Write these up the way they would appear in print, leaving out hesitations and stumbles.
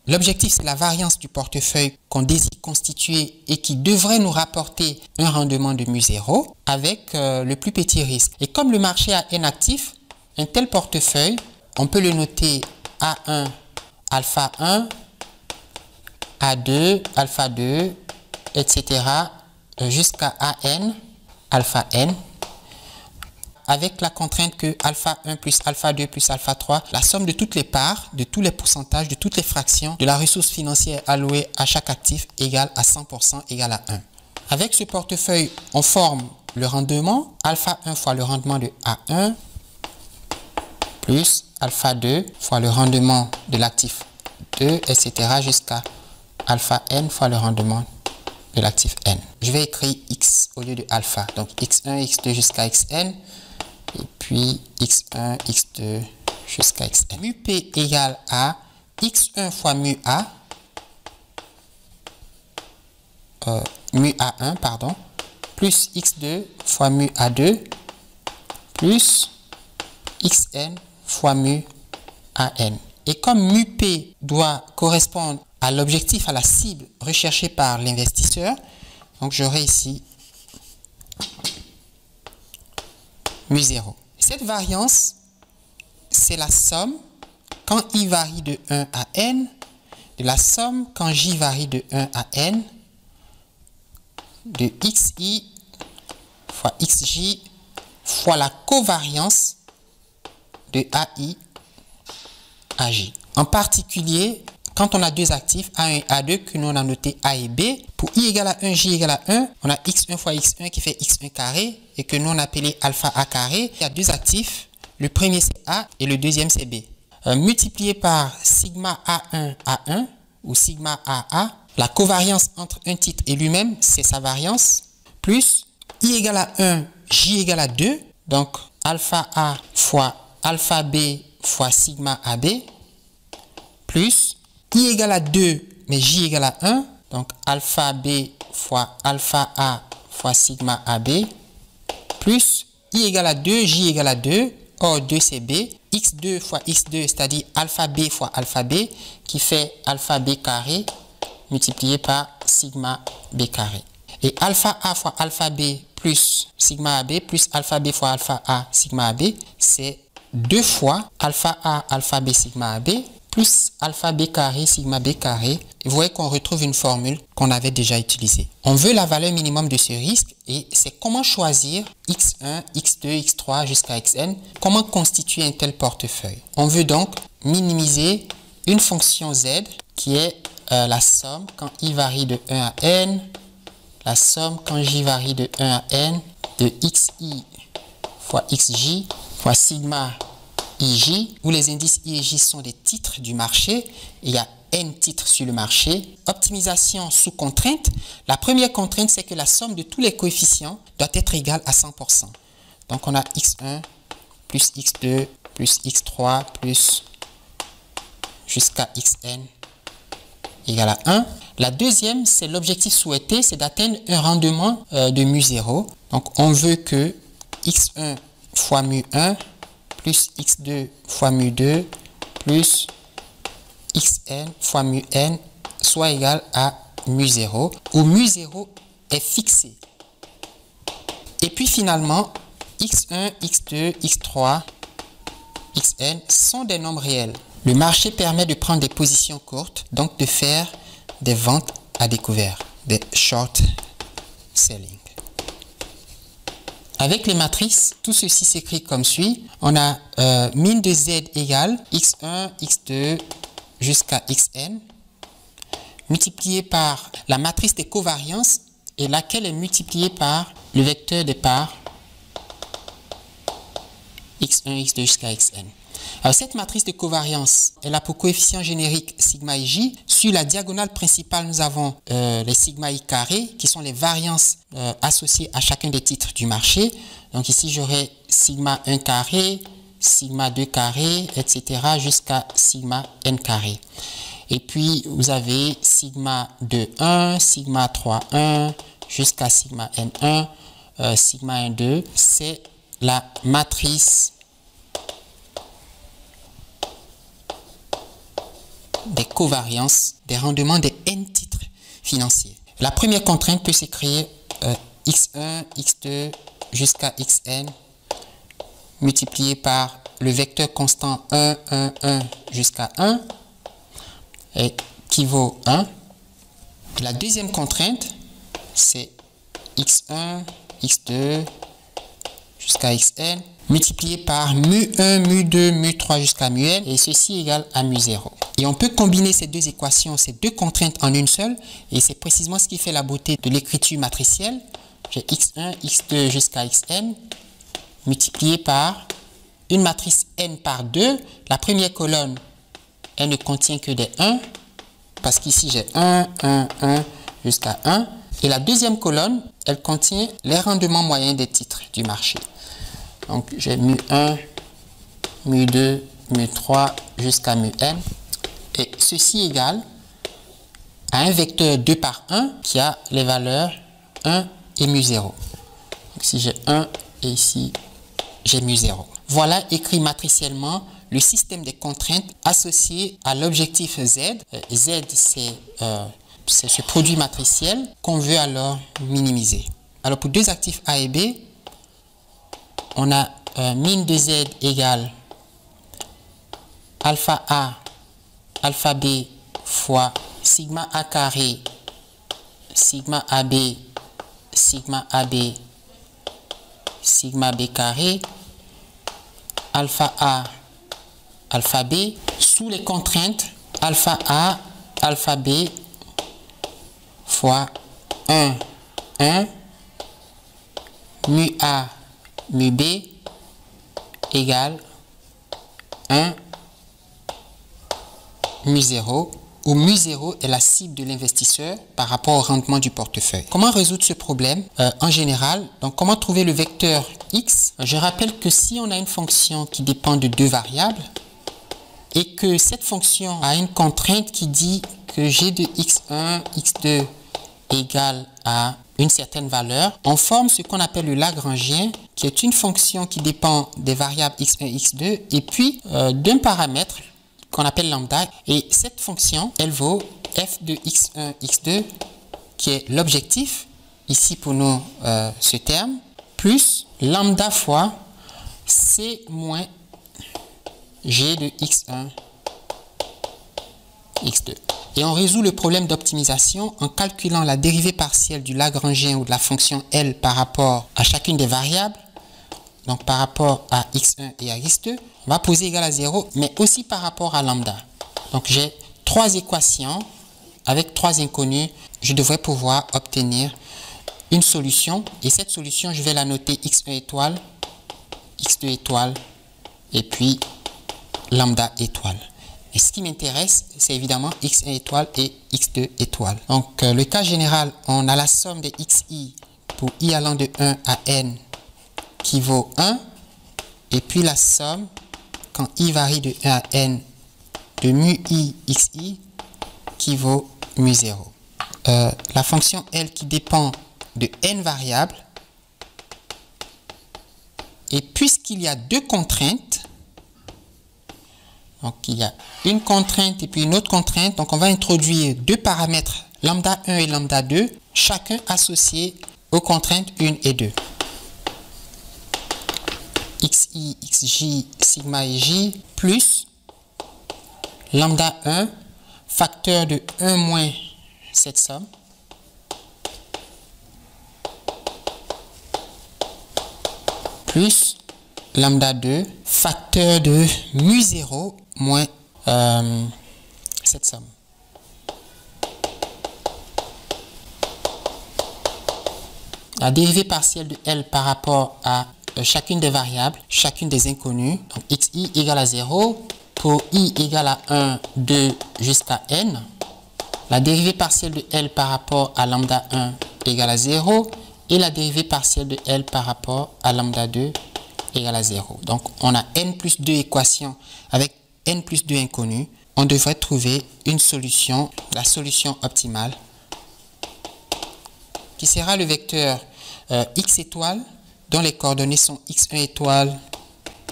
L'objectif, c'est la variance du portefeuille qu'on désire constituer et qui devrait nous rapporter un rendement de mu0 avec le plus petit risque. Et comme le marché a n actifs, un tel portefeuille, on peut le noter A1, alpha 1, A2, alpha 2, etc. Jusqu'à AN, alpha n, avec la contrainte que alpha 1 plus alpha 2 plus alpha 3, la somme de toutes les parts, de tous les pourcentages, de toutes les fractions de la ressource financière allouée à chaque actif égale à 100% égale à 1. Avec ce portefeuille, on forme le rendement, alpha 1 fois le rendement de A1 plus alpha 2 fois le rendement de l'actif 2, etc. jusqu'à alpha n fois le rendement de l'actif n. Je vais écrire x au lieu de alpha. Donc x1, x2 jusqu'à xn. Et puis x1, x2 jusqu'à xn. Mu p égale à x1 fois mu a, mu a1, pardon, plus x2 fois mu a2, plus xn fois mu an. Et comme mu p doit correspondre à l'objectif, à la cible recherchée par l'investisseur, donc j'aurai ici mu0. Cette variance, c'est la somme quand i varie de 1 à n, de la somme quand j varie de 1 à n, de xi fois xj fois la covariance de ai à j. En particulier, quand on a deux actifs, A1 et A2, que nous on a noté A et B, pour I égale à 1, J égale à 1, on a X1 fois X1 qui fait X1 carré, et que nous on a appelé alpha A carré. Il y a deux actifs, le premier c'est A et le deuxième c'est B. Multiplié par sigma A1 A1, ou sigma AA, la covariance entre un titre et lui-même, c'est sa variance, plus I égale à 1, J égale à 2, donc alpha A fois alpha B fois sigma AB, plus I égale à 2, mais J égale à 1, donc alpha B fois alpha A fois sigma AB, plus I égale à 2, J égale à 2, or 2 c'est B, x2 fois x2, c'est-à-dire alpha B fois alpha B, qui fait alpha B carré, multiplié par sigma B carré. Et alpha A fois alpha B plus sigma AB, plus alpha B fois alpha A sigma AB, c'est 2 fois alpha A alpha B sigma AB, plus alpha b carré sigma b carré. Et vous voyez qu'on retrouve une formule qu'on avait déjà utilisée. On veut la valeur minimum de ce risque et c'est comment choisir x1, x2, x3 jusqu'à xn, comment constituer un tel portefeuille. On veut donc minimiser une fonction z qui est la somme quand i varie de 1 à n, la somme quand j varie de 1 à n, de xi fois xj fois sigma IJ, où les indices I et J sont des titres du marché. Il y a N titres sur le marché. Optimisation sous contrainte. La première contrainte, c'est que la somme de tous les coefficients doit être égale à 100%. Donc, on a x1 plus x2 plus x3 plus jusqu'à xn égale à 1. La deuxième, c'est l'objectif souhaité, c'est d'atteindre un rendement de mu0. Donc, on veut que x1 fois mu1 plus x2 fois mu2 plus xn fois mu-n soit égal à mu0, où mu0 est fixé. Et puis finalement, x1, x2, x3, xn sont des nombres réels. Le marché permet de prendre des positions courtes, donc de faire des ventes à découvert, des short selling. Avec les matrices, tout ceci s'écrit comme suit. On a min de z égale x1, x2 jusqu'à xn, multiplié par la matrice des covariances, et laquelle est multipliée par le vecteur des parts x1, x2 jusqu'à xn. Alors, cette matrice de covariance, elle a pour coefficient générique sigma ij. Sur la diagonale principale, nous avons les sigma i carré, qui sont les variances associées à chacun des titres du marché. Donc ici, j'aurai sigma 1 carré, sigma 2 carré, etc. jusqu'à sigma n carré. Et puis, vous avez sigma 2, 1, sigma 3, 1, jusqu'à sigma n1, sigma n2. C'est la matrice des covariance des rendements des n titres financiers. La première contrainte peut s'écrire x1, x2 jusqu'à xn multiplié par le vecteur constant 1, 1, 1 jusqu'à 1 équivaut 1. La deuxième contrainte, c'est x1, x2 jusqu'à xn multiplié par mu1, mu2, mu3 jusqu'à mun, et ceci égale à mu0. Et on peut combiner ces deux équations, ces deux contraintes en une seule, et c'est précisément ce qui fait la beauté de l'écriture matricielle. J'ai x1, x2 jusqu'à xn multiplié par une matrice n par 2. La première colonne, elle ne contient que des 1, parce qu'ici j'ai 1, 1, 1 jusqu'à 1. Et la deuxième colonne, elle contient les rendements moyens des titres du marché. Donc j'ai mu1, mu2, mu3 jusqu'à mun. Et ceci égale à un vecteur 2 par 1 qui a les valeurs 1 et mu0. Donc ici j'ai 1 et ici j'ai mu0. Voilà écrit matriciellement le système des contraintes associé à l'objectif Z. Z, c'est ce produit matriciel qu'on veut alors minimiser. Alors pour deux actifs A et B, on a min de Z égale alpha A, alpha B fois sigma A carré, sigma AB, sigma AB, sigma B carré, alpha A, alpha B, sous les contraintes alpha A, alpha B fois 1, 1, mu A, mu B égale 1, mu0, où mu0 est la cible de l'investisseur par rapport au rendement du portefeuille. Comment résoudre ce problème en général? Donc, comment trouver le vecteur x? Je rappelle que si on a une fonction qui dépend de deux variables et que cette fonction a une contrainte qui dit que g de x1, x2 égale à une certaine valeur, on forme ce qu'on appelle le Lagrangien, qui est une fonction qui dépend des variables x1, x2 et puis d'un paramètre qu'on appelle lambda. Et cette fonction, elle vaut f de x1, x2, qui est l'objectif, ici pour nous ce terme, plus lambda fois c moins g de x1, x2. Et on résout le problème d'optimisation en calculant la dérivée partielle du Lagrangien ou de la fonction L par rapport à chacune des variables. Donc par rapport à x1 et à x2, on va poser égal à 0, mais aussi par rapport à lambda. Donc j'ai trois équations avec trois inconnus. Je devrais pouvoir obtenir une solution. Et cette solution, je vais la noter x1 étoile, x2 étoile, et puis lambda étoile. Et ce qui m'intéresse, c'est évidemment x1 étoile et x2 étoile. Donc le cas général, on a la somme de xi pour i allant de 1 à n qui vaut 1, et puis la somme, quand i varie de 1 à n, de mu i xi qui vaut mu0. La fonction L qui dépend de n variables, et puisqu'il y a deux contraintes, donc il y a une contrainte et puis une autre contrainte, donc on va introduire deux paramètres, lambda 1 et lambda 2, chacun associé aux contraintes 1 et 2. xi, xj, sigma et j, plus lambda 1, facteur de 1 moins cette somme, plus lambda 2, facteur de mu0 moins cette somme. La dérivée partielle de L par rapport à chacune des variables, chacune des inconnues. Donc xi égale à 0, pour i égale à 1, 2 jusqu'à n. La dérivée partielle de L par rapport à lambda 1 égale à 0, et la dérivée partielle de L par rapport à lambda 2 égale à 0. Donc on a n plus 2 équations avec n plus 2 inconnus. On devrait trouver une solution, la solution optimale, qui sera le vecteur x étoile, dont les coordonnées sont x1 étoile,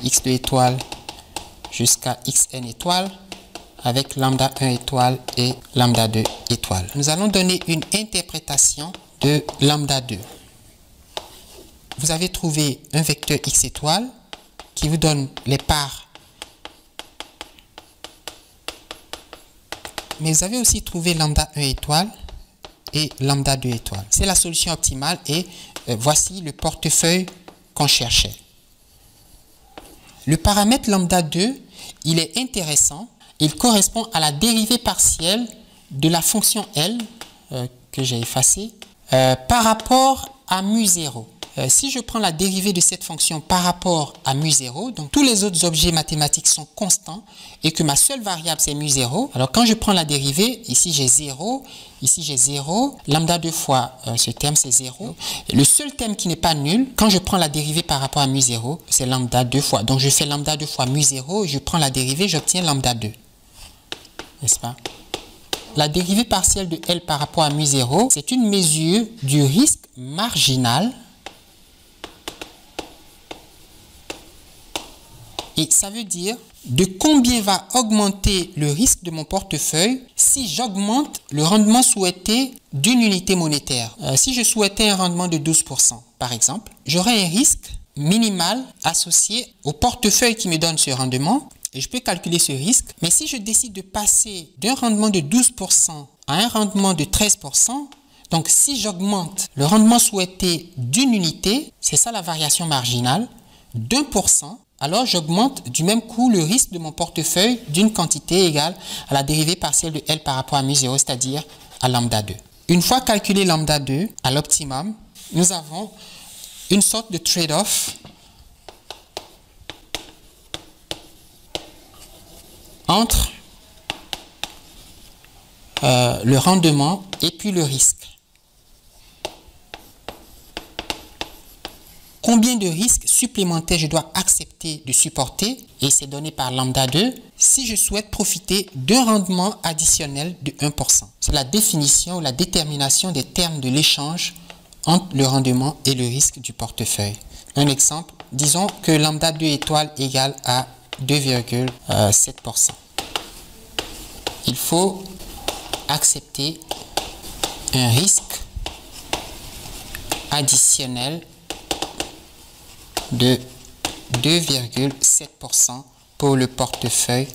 x2 étoile, jusqu'à xn étoile, avec lambda 1 étoile et lambda 2 étoile. Nous allons donner une interprétation de lambda 2. Vous avez trouvé un vecteur x étoile qui vous donne les parts. Mais vous avez aussi trouvé lambda 1 étoile et lambda 2 étoile. C'est la solution optimale et voici le portefeuille qu'on cherchait. Le paramètre lambda 2, il est intéressant. Il correspond à la dérivée partielle de la fonction L, que j'ai effacée, par rapport à mu0. Si je prends la dérivée de cette fonction par rapport à mu0, donc tous les autres objets mathématiques sont constants et que ma seule variable c'est mu0, alors quand je prends la dérivée, ici j'ai 0, ici j'ai 0, lambda 2 fois ce terme c'est 0. Le seul terme qui n'est pas nul, quand je prends la dérivée par rapport à mu0, c'est lambda 2 fois. Donc je fais lambda 2 fois mu0 et je prends la dérivée, j'obtiens lambda 2. N'est-ce pas? La dérivée partielle de L par rapport à mu0, c'est une mesure du risque marginal. Et ça veut dire de combien va augmenter le risque de mon portefeuille si j'augmente le rendement souhaité d'une unité monétaire. Si je souhaitais un rendement de 12%, par exemple, j'aurais un risque minimal associé au portefeuille qui me donne ce rendement. Et je peux calculer ce risque. Mais si je décide de passer d'un rendement de 12% à un rendement de 13%, donc si j'augmente le rendement souhaité d'une unité, c'est ça la variation marginale, d'1%, alors j'augmente du même coup le risque de mon portefeuille d'une quantité égale à la dérivée partielle de L par rapport à mu0, c'est-à-dire à lambda 2. Une fois calculé lambda 2 à l'optimum, nous avons une sorte de trade-off entre le rendement et puis le risque. Combien de risques supplémentaires je dois accepter de supporter, et c'est donné par lambda 2, si je souhaite profiter d'un rendement additionnel de 1%. C'est la définition ou la détermination des termes de l'échange entre le rendement et le risque du portefeuille. Un exemple, disons que lambda 2 étoile égale à 2,7%. Il faut accepter un risque additionnel de 2,7% pour le portefeuille